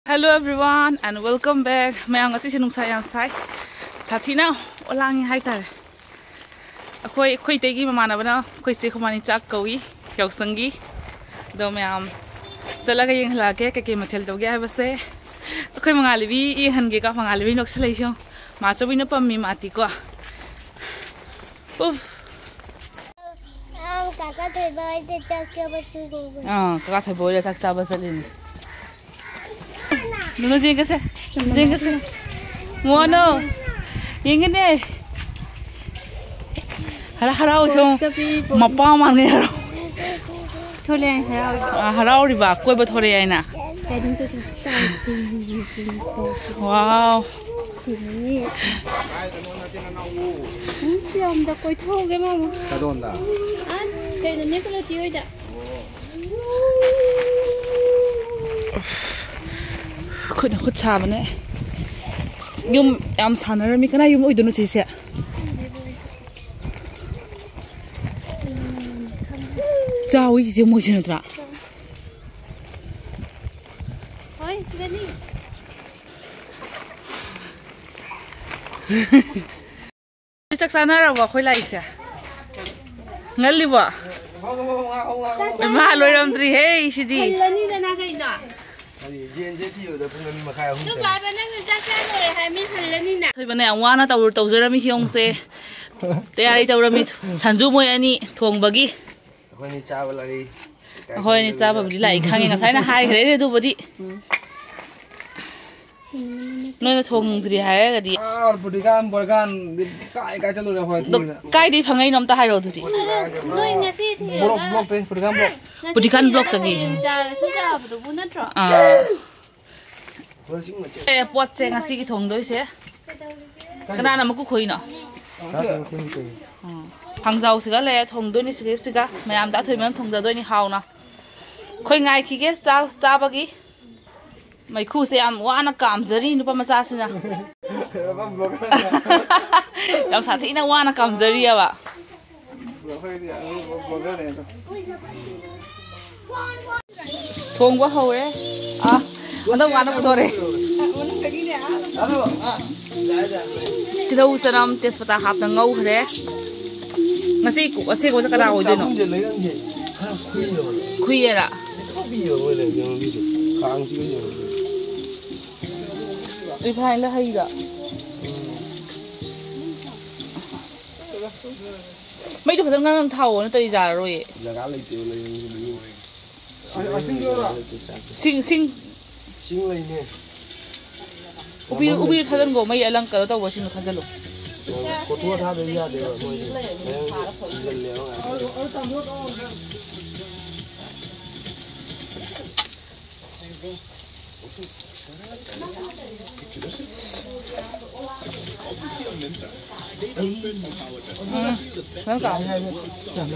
Hello everyone and welcome back. Mayang ngasi sinung sayang sai. Thathina olangi hai tar. Khoi tegi mamana bana khoi se khomani chak kawi kyausangi. Do mayam chalaga yeng hlake ke mathel toge hai base. Khoi mangali bi i hange ka mangali bi nok salai sho. Ma chobi na pammi mati ko. Kaka thai boy de chak ke bachu ni. Kaka thai boy de chak sa basalin. Nuno jengkase. Mono. Yengene. Harau so mapa mangne haro. Thole harau ri ba koi ba thore ai na. Wow. Siam da koi thoge mama. Kadonda. An kai da nekala tioi da. Khoi na khut cha bane. Yum am sanar mi kana yum oidunu chi se. Chawi ji mo sin tra. Oi, sigani. Chak sana ra wa khoi lai se. Ngali ba. Ma loiram tri hey sidi. Lani da na kai da. Thôi bữa nay ông Wan nó tàu rơi ra mi ông xe, thế ai tàu ra mi sanju moi ani thong bagi, hồi ni cha bagi lại khang yang sai na hai cái đấy tu bagi, nơi nó thong thì hai cái gì, cái đi phang ấy nằm ta hai rồi thì, Budikan block tadi. Pot saya ngasih kita thong doi se. Karena nama aku khoi na. Pangjau segala thong doi ni segala, mayam dah thoi mana thong doi ni hau na. Khoi ngai kike sa bagi. Mai khu se am wana kam zari nupa masa sina. Yang satu ina wana kam zari ya ba. Thong quá hầu đấy. Anh đâu ăn đâu rồi. Thì đâu sẽ làm test phát hấp năng ngâu thế. Ngay sẽ có cái nào rồi nó. Khuya là. Đi phải là hay đó. Mấy đứa phải đang thầu nó tới giờ rồi. Sing lấy nè. Ubi thay dân gồm mấy alang cỡ tao vừa xin được thay dân luôn. Có thua thay được ra được rồi.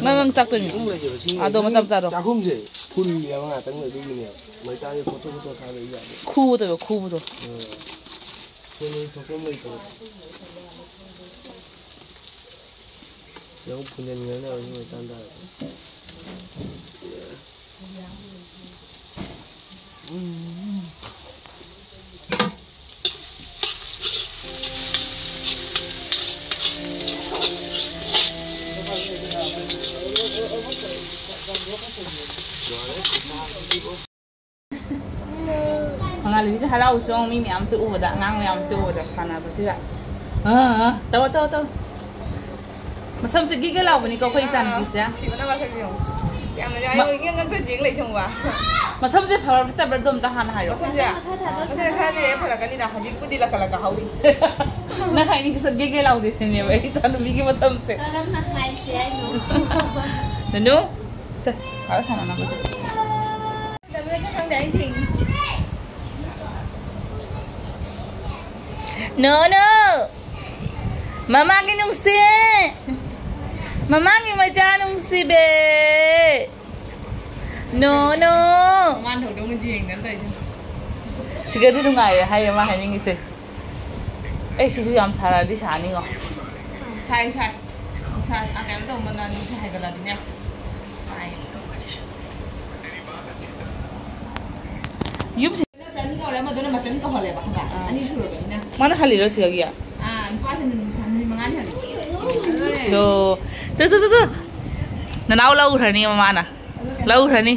Nang cak tu ni. Ado macam cak tu. Cakum je. Full yang ah tengah tu ni. Mereka je foto thay được ra. Khu tu, khu tu. Ini cakum lagi tu. Yang punya ni ada ni tanda. Mengalir bisa harau song mimi am su udah ngang am su udah sana apa sih gak? Tahu. Masam segi ke lau ni kau kau isan bisa? Masam sih kalau kita berdom tahan hayo. Masam sih nah ini segi ke lau di sini ya, isan bikin masam sih. Nenu, sih kalau sana apa sih? No, mama kinung si, mama kinung si be. No. Man thầu đúng gì đến đây chứ? Sige đi đúng ngày hay mà hay những cái gì? Ê, chị chú làm sao là đi xả đi ngọ? Sai, à cái đó mình là hay cái là gì nhá? Sai. Yếm là mà tôi nó mà chân có họ lẹ không cả anh đi thử rồi nè Mana hali lo siya giya. qua thì mang ăn hả Do. Tu. Nanaw lâu rồi ni mama na. Lâu rồi ni.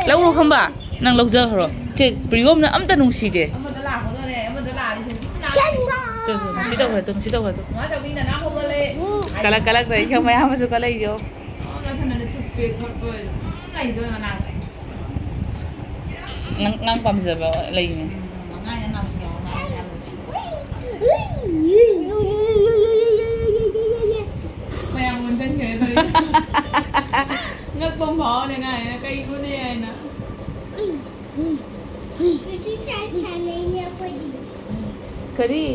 Lâu rồi không ba? Nang lâu giờ rồi. Che priom na amta nung si de. mà tôi làm của tôi này mà tôi làm đi Tu, si đâu rồi tu. nói cho mình là nó không có lệ Kalak rồi, không may ama suka lay jo. nó thành là thực việc thật rồi ngày rồi mà làm Ngang pam sa ba lay ni. mà ngay nó nằm nhỏ mà mẹ muốn tên người thôi ngất bông bó này cây của này nè Kari.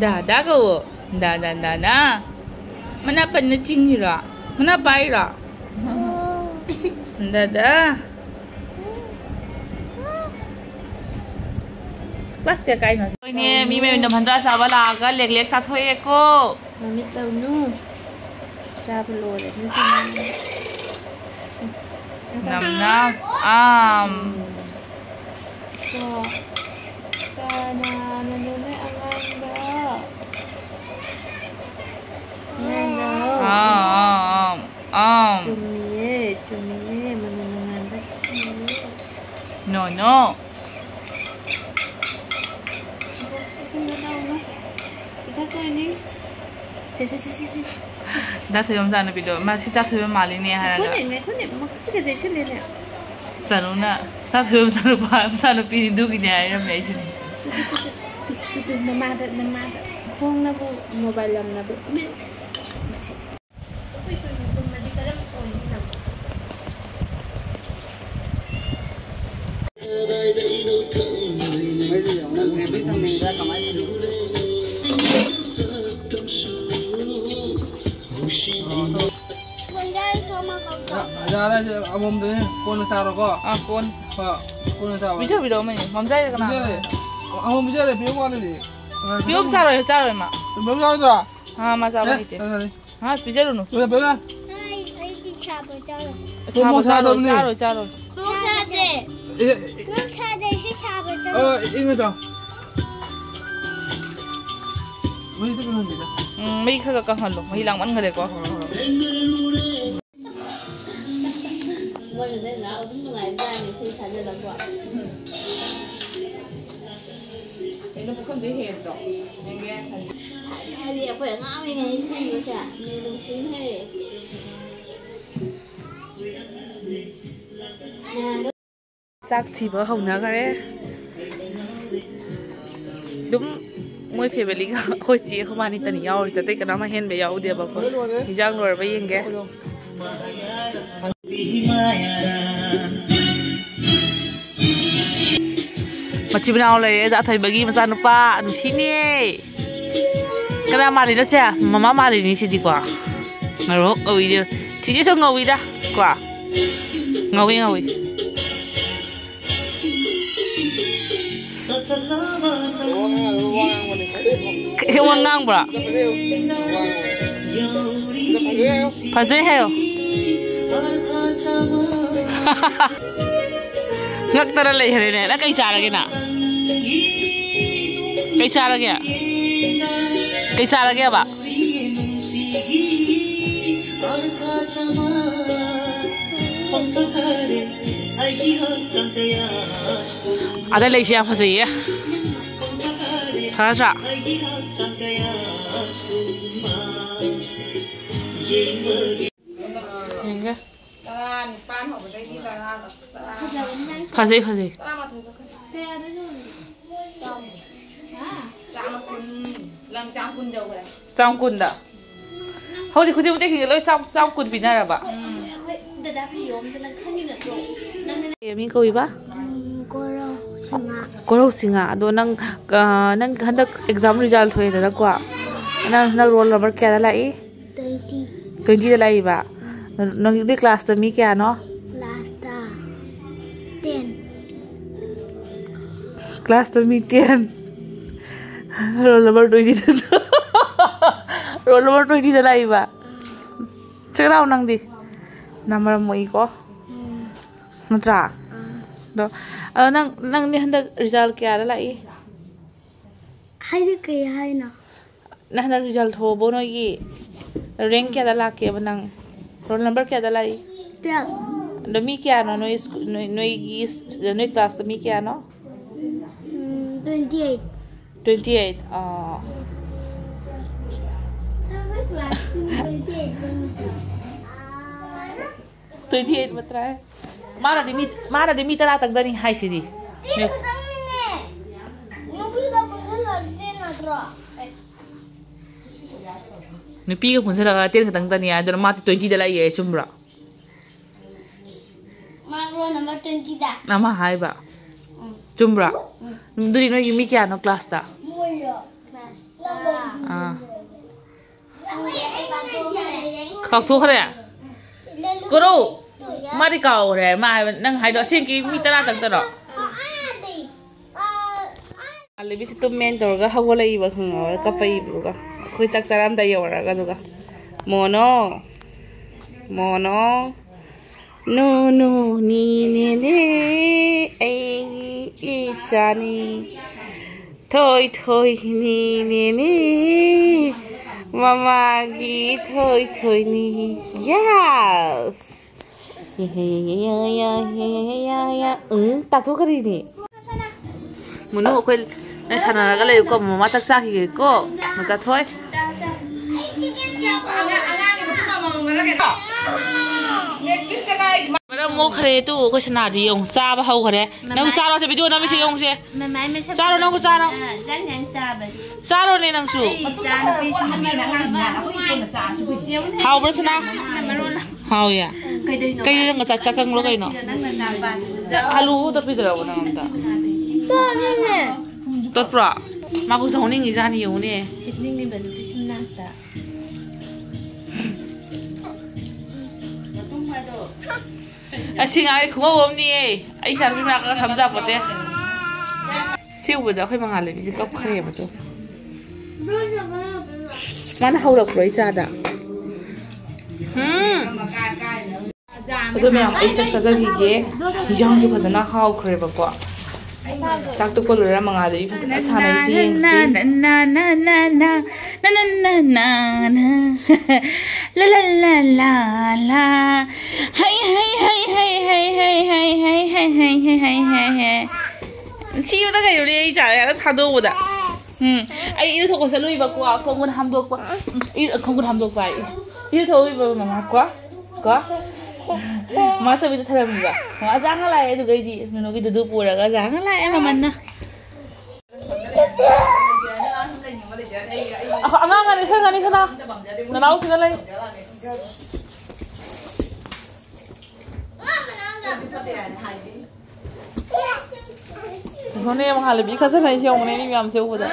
Da ko. Da. Mana pan na ching ra. Mana pai ra. Da. Class ka kai na. Oi ne mi me nam handra sa bala ga lek sa thoi ko. Mami tao nu. Ra balo rồi, nó xem. Nam. Ka na nanay ang anda. Yan na. Cumiye, manananganda. No. Kita tayo ni. Da thoi am sana video. Ma si ta thoi mali ne ha ga. Kunin, makachika jai chile ne. Sanuna. Ta thoi am sana pa sana pi du gi ne ha me chi. Namada. Phone na bu, mobile na bu. Ra đây ông đấy con là sao rồi co con là sao Video video mày mắm dây cái nào ông bây giờ để phía qua đây gì video sao rồi mà bây giờ rồi ha mà sao vậy ha video rồi bây giờ sao rồi 이거 줘 mấy cái gì đó mấy cái cái hòn lục mấy lăng bắn người đấy có Ngồi ở đây là ở đúng ngày ra thì chơi thành ra là quả. thế nó cũng không dễ hiểu rồi anh nghe thành Ai thì phải ngã mình ngày xem rồi chả, mình đừng xin hay. Sắc thì bữa hồng nữa cái đúng mỗi phía bên lính hồi chị không ăn đi tận nhau rồi tới cái đó mà hen bây giờ ưu điểm bảo thì giang rồi bây giờ cái mà chị nào lại đã thấy bagi mà sao nó pa nó xin đi cái nào mà đi nó xe mà mà đi đi qua rồi ngồi đi chị chỉ cho ngồi đi qua ngồi cái quăng ngang bra phải dễ heo ngắc ta lại thế này nó cây trà là cái nào cây trà là kìa bà à đây lấy xem phải gì á hả sao nghe phải gì Trong quân đã Hầu thì không thể lối trong quân vì này là bà Mình câu gì ba? Cô singa do nang handak exam result hoye da kwa nang roll number kya lai 20 da lai ba nang di class ta mi kya no Class ta 10 Class to meet 10. Roll number 20. Roll number 20 the live. Check it out nang di. Number mo iko. Natra. Do. Nang ni handa result kya lai? Hai di kaya hai na. Nah handa result ho bono yi. Rank kya dala ke banang. Roll number kya dala yi? 12. Do mi kya no no class to mi kya no? 28. 28. 28 matra. Mana di mi tara tagdani hai sidi. Ni piga pun sila ten katang tani ada mati 20 dala ye chumbra. Roll number 20 da. Nama hai ba. Chumbra. Duri no yumi kya no class ta. Kau tu kare. Guru. Mari kau re. Ma nang hai do sing ki mi tara tang tara. Lebih situ mentor ga hagola iba khang kapai ibu ga. Koi chak saram da yora ga duga. Mono. No ni ne ai chani. Thôi ni mama gi thôi ni. Yes. Ya. Tatu kari ni. Mono koi na sana ga le ko mama chak sa ki ko. Macha thôi. Mara mo khare tu ko sana di yong sa ba hau khare nang sa ro se video na mi se yong se sa ro nang ko sa ro sa ro ne nang su hau ber sana hau ya kai rang ga cha kang lo kai no alu to pi dra na am ta tot pra ma ko sa ning ni ja ni yo ne Ning ni ban pisim na ta. Asing ay kumawom ni ay sabi na nakakamja po te. Siwa daw kay mga halin, isip ka kaya ba to? Mana hawlag bro, isa da. Ito may ang ay chak sa zagige, hijang jo ka na haw kaya ba po. Sakto po lura mga halin, ipasana sanay siyang la Hay Chiyo na kayo rin ay tado mo da. Ay ito ko sa luwi ba ko kung kun hamdok pa. Kung kun hamdok pa. Ito iba mama ko. Masa bita tharam ba. Ma jang la ay dugai di no gi du pura ga jang la ay maman na. Ako anga ni sana nanaw sila lay. Ini yang lebih kasar nih sih orang ini yang jauh dah.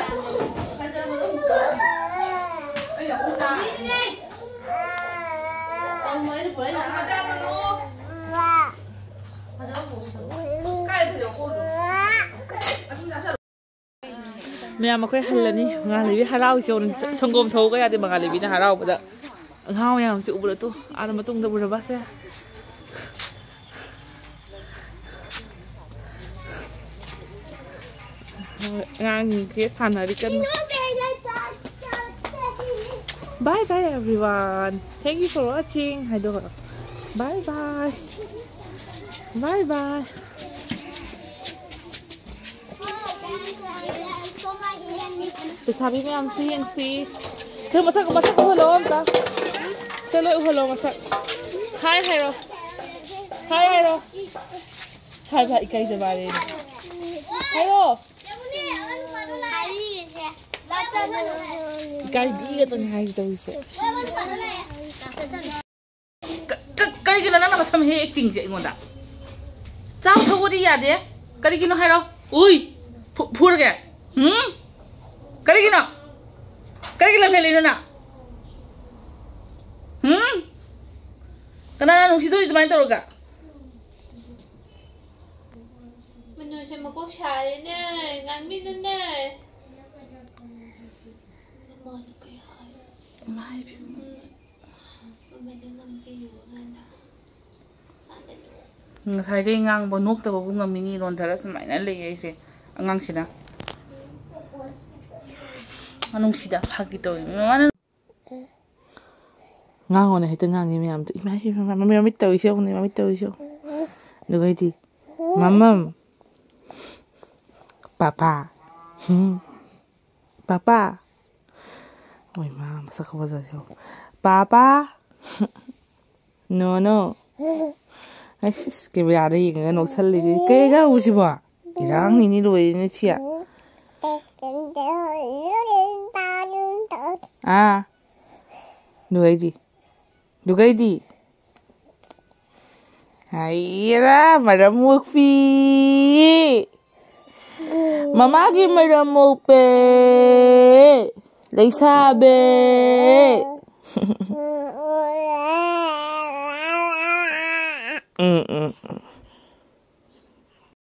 Mẹ mà khơi hal ni, ngal lebih harau sih orang songgom tahu kaya ada ngal lebih dah harau pada. Engkau yang sih ubah tu, ada matung dah berapa sih? Ngang kia sana di kan. Bye everyone. Thank you for watching. Hai do. Bye. Sabi mo ang si. So masak uhalom ta. Selo uhalom masak. Hi Ro. Hi ba ikay jabare. Hi Ro. Cái bí cái hai tôi sẽ cái nó là sao hết chỉnh chạy ngon đã cháu thâu đi à đấy cái nó hay đâu ui phun kìa cái nào cái làm hết lên nào cái nào nó xí tôi đi tụi mày tao rồi cả Manuche makok sharene, nganminune. Mama kaya hay. Mai Mama na ngambiyo nganda. Ngasai ngang bo nok ta ko ngamini ron thara sumai na le aise angang sida anung sida phagi to mana ngang ona heta ngang ni am to imai mama mi to isho ni mami to isho do gaiti mamam papa papa oi mama sa ko za jo papa no no ai cái bây giờ đây cái nồi sắn lì cái gà u gì bà irang ini rồi ini chia à đuổi đi hay ra mà ra mua phi mama kia mà ra mua bê lấy xa bê